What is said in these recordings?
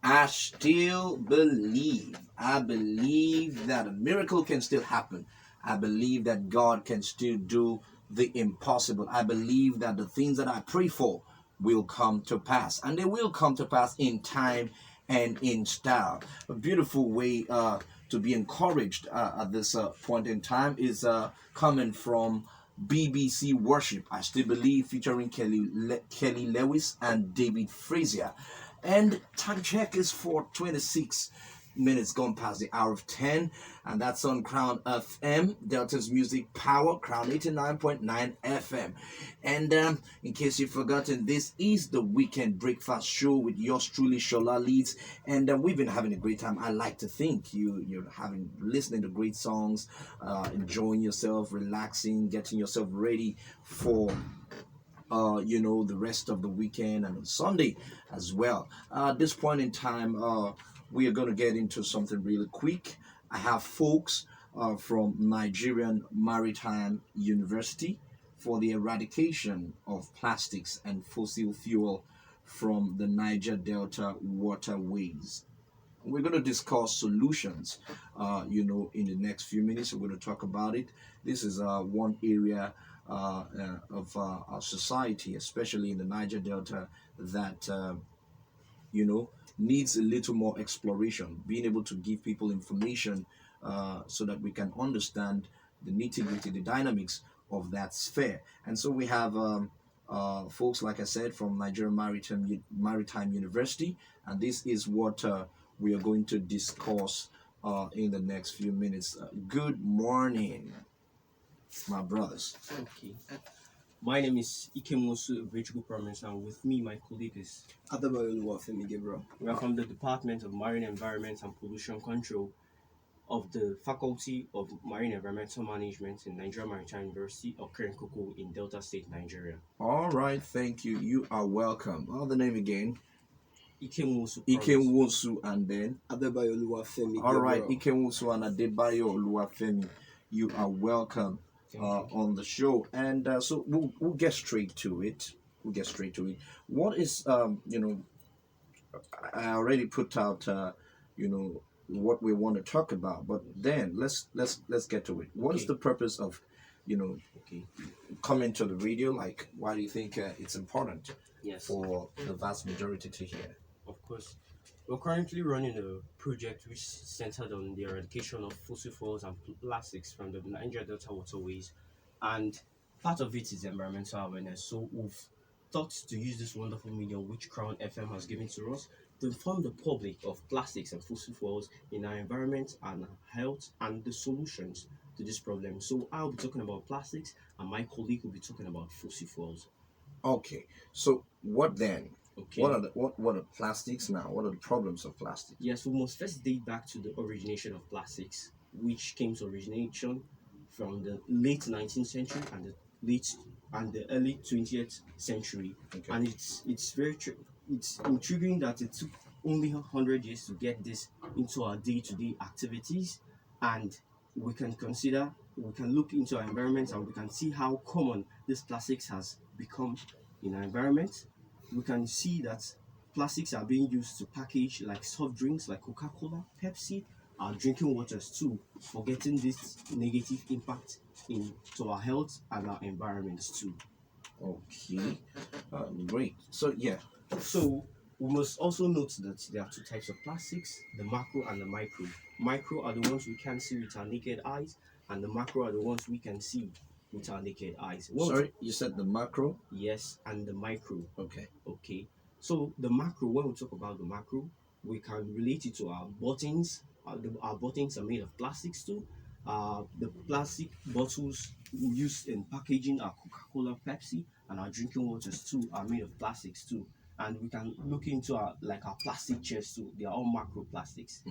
I still believe. I believe that a miracle can still happen. I believe that God can still do the impossible. I believe that the things that I pray for will come to pass, and they will come to pass in time and in style. A beautiful way to be encouraged at this point in time is coming from BBC Worship. I still believe, featuring Kelly Lewis and David Frazier. And time check is 4:26 gone past the hour of 10, and that's on Crown FM, Delta's Music Power, Crown 89.9 FM. And in case you've forgotten, this is the Weekend Breakfast Show with yours truly, Shola Leeds, and we've been having a great time. I like to think you're having listening to great songs, enjoying yourself, relaxing, getting yourself ready for the rest of the weekend and on Sunday as well. At this point in time, we are going to get into something really quick. I have folks from Nigerian Maritime University for the eradication of plastics and fossil fuel from the Niger Delta waterways. We're going to discuss solutions, in the next few minutes. We're going to talk about it. This is one area of our society, especially in the Niger Delta, that needs a little more exploration. Being able to give people information so that we can understand the nitty-gritty, the dynamics of that sphere. And so we have folks, like I said, from Nigeria Maritime University, and this is what we are going to discuss in the next few minutes. Good morning, my brothers. Okay. My name is Ikem-Nwosu, Vegetable Promise, and with me, my colleague is. We are from the Department of Marine Environment and Pollution Control of the Faculty of Marine Environmental Management in Nigeria Maritime University of Kerenkoko in Delta State, Nigeria. All right, thank you. You are welcome. The name again? Ikem-Nwosu. Ikem-Nwosu, and then Adebayo Oluwafemi. all right, Ikem-Nwosu and Adebayo Oluwafemi. You are welcome on the show, and so we'll get straight to it. What is I already put out what we want to talk about, but then let's get to it. What is the purpose of coming to the radio? Like, why do you think it's important for the vast majority to hear? Of course. We're currently running a project which is centered on the eradication of fossil fuels and plastics from the Niger Delta waterways, and part of it is environmental awareness. So we've thought to use this wonderful medium which Crown FM has given to us to inform the public of plastics and fossil fuels in our environment and our health and the solutions to this problem. So I'll be talking about plastics and my colleague will be talking about fossil fuels. Okay, so what then? Okay. What are plastics now? What are the problems of plastic? Yes, we must first date back to the origination of plastics, which came to origination from the late 19th century and the early 20th century. Okay. And it's it's intriguing that it took only 100 years to get this into our day-to-day activities, and we can look into our environment and we can see how common this plastics has become in our environment. We can see that plastics are being used to package like soft drinks like Coca-Cola, Pepsi, our drinking waters too, forgetting this negative impact into our health and our environments too. Okay, great. So So we must also note that there are two types of plastics, the macro and the micro. Micro are the ones we can see with our naked eyes, and the macro are the ones we can see with our naked eyes. sorry, you said the macro? Yes, and the micro. Okay. So the macro, when we talk about the macro, we can relate it to our buttons. Our buttons are made of plastics too. The plastic bottles we use in packaging our Coca-Cola, Pepsi, and our drinking waters too are made of plastics too. And we can look into our plastic chairs too. They are all macro plastics.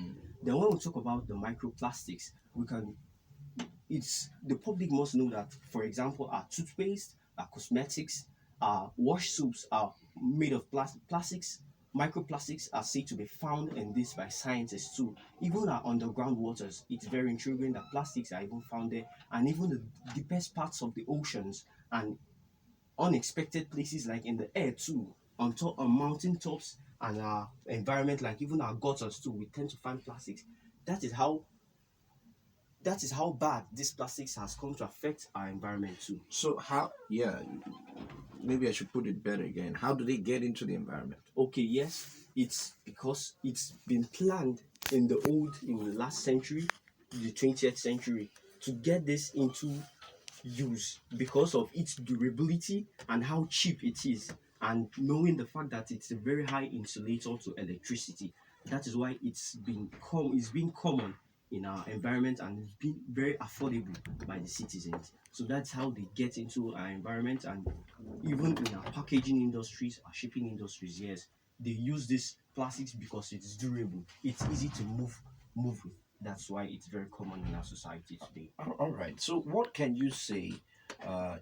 Then when we talk about the microplastics, the public must know that, for example, our toothpaste, our cosmetics, our wash soaps are made of plastics. Microplastics are said to be found in this by scientists too. Even our underground waters, it's very intriguing that plastics are even found there, and even the deepest parts of the oceans and unexpected places like in the air too, on mountain tops and our environment, like even our gutters too, we tend to find plastics. That is how bad this plastics has come to affect our environment too. So how? Yeah, maybe I should put it better again. How do they get into the environment? Okay, yes, it's because it's been planned in the last century, the 20th century, to get this into use because of its durability and how cheap it is, and knowing the fact that it's a very high insulator to electricity. That is why it's been common in our environment, and it's been very affordable by the citizens. So that's how they get into our environment. And even in our packaging industries, our shipping industries, yes, they use this plastics because it's durable, it's easy to move with. That's why it's very common in our society today. All right. So, what can you say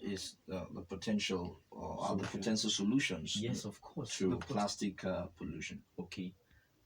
is the potential or are the Solution. potential solutions Yes, of course. to plastic pollution? Okay.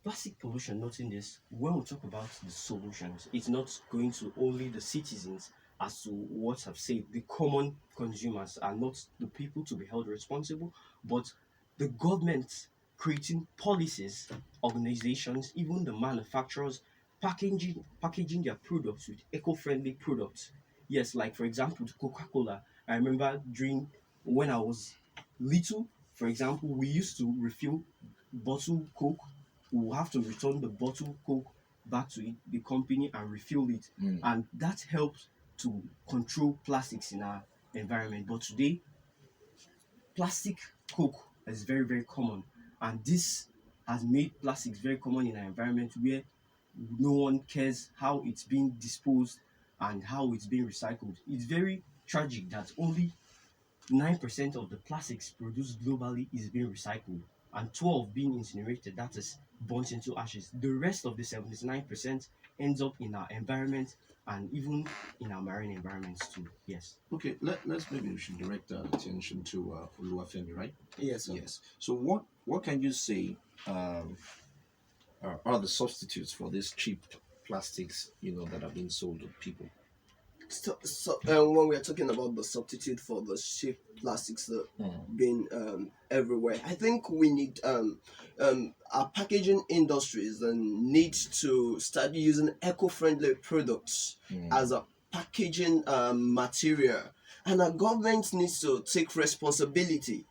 Plastic pollution, noting this, when we talk about the solutions, it's not going to only the citizens, as to what I've said, the common consumers are not the people to be held responsible, but the government creating policies, organizations, even the manufacturers packaging their products with eco-friendly products. Yes, like for example, Coca-Cola. I remember during when I was little, for example, we used to refill bottle Coke. We will have to return the bottle Coke back to the company and refill it, and that helps to control plastics in our environment. But today, plastic Coke is very, very common, and this has made plastics very common in our environment, where no one cares how it's being disposed and how it's being recycled. It's very tragic that only 9% of the plastics produced globally is being recycled, and 12 being incinerated, that is burnt into ashes. The rest of the 79% ends up in our environment and even in our marine environments too. Yes. Okay, let's maybe we should direct our attention to Oluwafemi, right? Yes, sir. Yes. So, what can you say are the substitutes for these cheap plastics, that are being sold to people? When we're talking about the substitute for the cheap plastics that being everywhere, I think we need our packaging industries and need to start using eco-friendly products as a packaging material, and our government needs to take responsibility.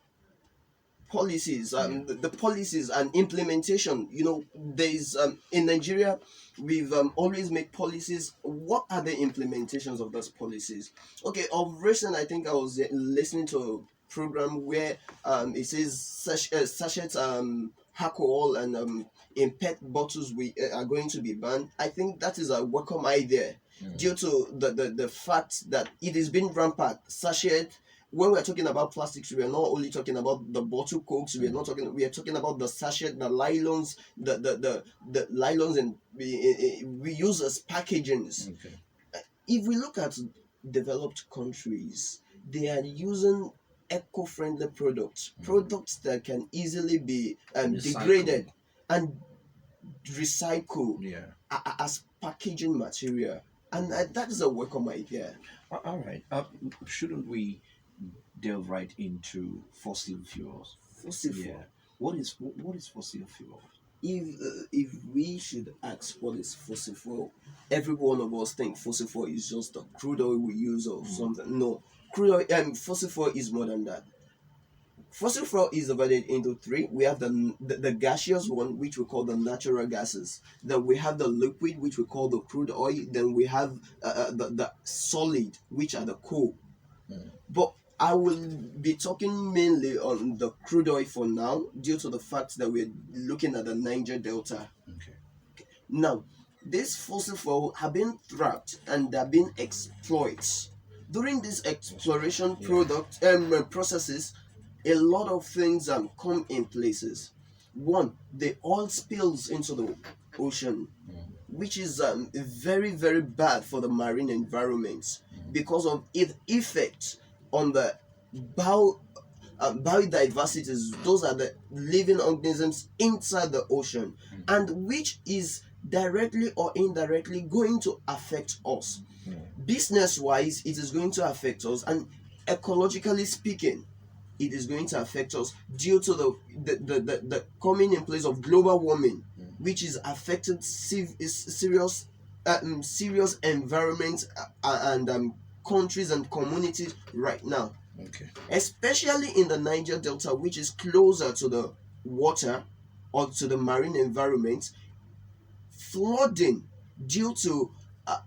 Policies, the policies and implementation, there's in Nigeria, we've always made policies. What are the implementations of those policies? Okay, of recent, I think I was listening to a program where it says sachet alcohol and in pet bottles we are going to be banned. I think that is a welcome idea, due to the fact that it is being rampant. Sachet, when we're talking about plastics, we are not only talking about the bottle cokes. We are talking about the sachet, the nylons, the nylons, and we use as packagings. Okay. If we look at developed countries, they are using eco-friendly products that can easily be degraded and recycled Yeah. as packaging material, and that is a welcome idea. All right. Shouldn't we delve right into fossil fuels? Fossil Yeah. fuel. What is fossil fuel? If we should ask what is fossil fuel, every one of us think fossil fuel is just the crude oil we use or something. No, crude oil and fossil fuel is more than that. Fossil fuel is divided into three. We have the gaseous one, which we call the natural gases. Then we have the liquid, which we call the crude oil. Then we have the solid, which are the coal. But I will be talking mainly on the crude oil for now, due to the fact that we're looking at the Niger Delta. Okay. Now, these fossil fuel have been trapped and they're being exploited. During this exploration processes, a lot of things come in places. One, the oil spills into the ocean, which is very, very bad for the marine environment because of its effect on the biodiversities. Those are the living organisms inside the ocean, and which is directly or indirectly going to affect us. Business wise, it is going to affect us, and ecologically speaking, it is going to affect us due to the coming in place of global warming, which is affecting serious environments and countries and communities right now. Okay. Especially in the Niger Delta, which is closer to the water or to the marine environment. Flooding due to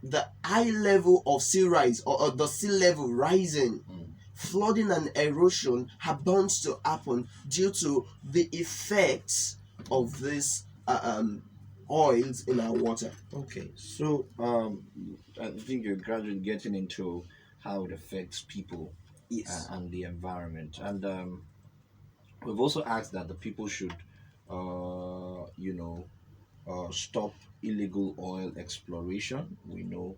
the high level of sea rise, or the sea level rising. Flooding and erosion are bound to happen due to the effects of these oils in our water. Okay, so I think you're gradually getting into how it affects people Yes. and the environment, and we've also asked that the people should, you know, stop illegal oil exploration. We know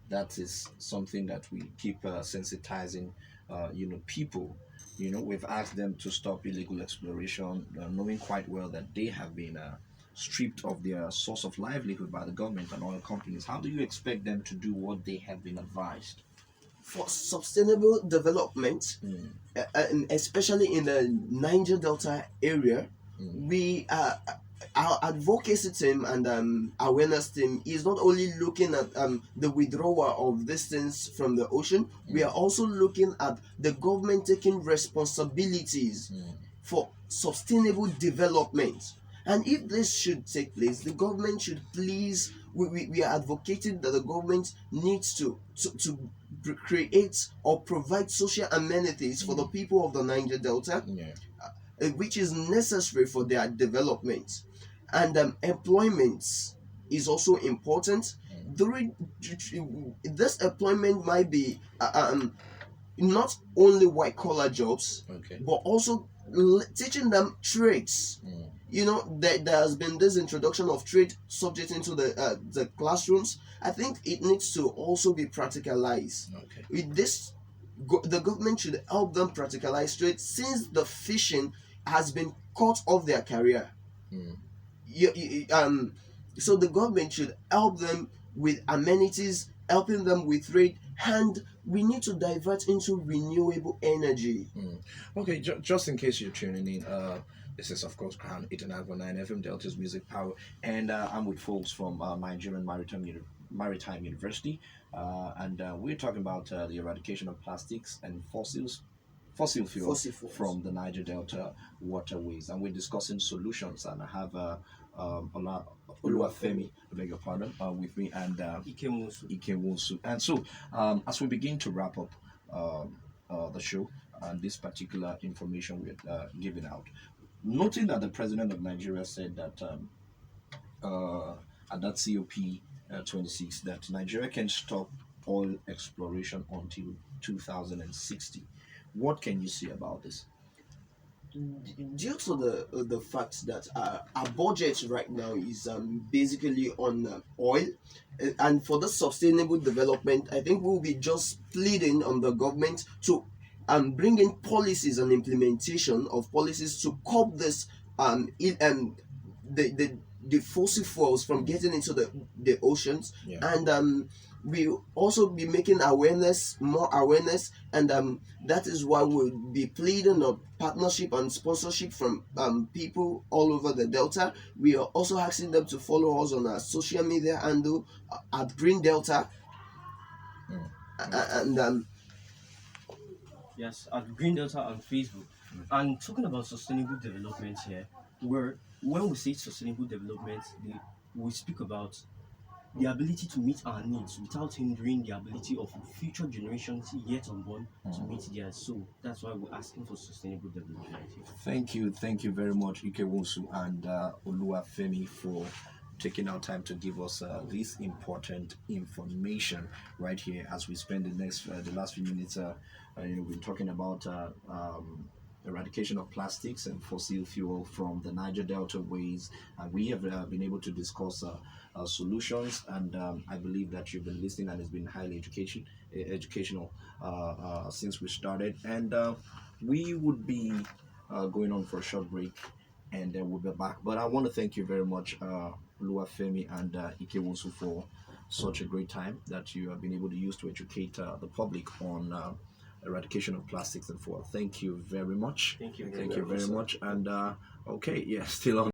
that is something that we keep sensitizing, people. We've asked them to stop illegal exploration, knowing quite well that they have been stripped of their source of livelihood by the government and oil companies. How do you expect them to do what they have been advised? For sustainable development, especially in the Niger Delta area, we our advocacy team and awareness team is not only looking at the withdrawal of these things from the ocean. We are also looking at the government taking responsibilities for sustainable development. And if this should take place, the government should please, we are advocating that the government needs to create or provide social amenities for the people of the Niger Delta, which is necessary for their development. And employment is also important. During this employment might be not only white collar jobs, but also teaching them trades. There has been this introduction of trade subject into the classrooms. I think it needs to also be practicalized. With this, the government should help them practicalize trade, since the fishing has been cut off their career. So the government should help them with amenities, helping them with trade, and we need to divert into renewable energy. Okay, just in case you're tuning in, this is of course Crown 89.9 FM Delta's Music Power, and I'm with folks from Nigerian Maritime University, and we're talking about the eradication of plastics and fossil fuels from the Niger Delta waterways, and we're discussing solutions. And I have Oluwafemi, I beg your pardon, with me, and Ikem-Nwosu. And so, as we begin to wrap up the show and this particular information we're giving out, noting that the president of Nigeria said that at that COP 26 that Nigeria can stop oil exploration until 2060. What can you say about this? Due to the fact that our budget right now is basically on oil, and for the sustainable development, I think we'll be just pleading on the government to bring in policies and implementation of policies to curb this the fossil fuels from getting into the oceans. And we'll also be making more awareness, and that is why we'll be pleading on partnership and sponsorship from people all over the Delta. We are also asking them to follow us on our social media handle at Green Delta. And yes, at Green Delta on Facebook. And talking about sustainable development here, when we say sustainable development, we speak about the ability to meet our needs without hindering the ability of future generations yet unborn to meet theirs. So that's why we're asking for sustainable development. Thank you very much, Ikem-Nwosu and Oluwafemi, for taking our time to give us this important information right here as we spend the last few minutes. We've been talking about eradication of plastics and fossil fuel from the Niger Delta ways, and we have been able to discuss solutions, and I believe that you've been listening, and it's been highly educational since we started, and we would be going on for a short break, and then we'll be back. But I want to thank you very much, Oluwafemi and Ikem-Nwosu, for such a great time that you have been able to use to educate the public on eradication of plastics and for. Thank you very much. Thank you. Thank you very much. And okay, yeah, still on.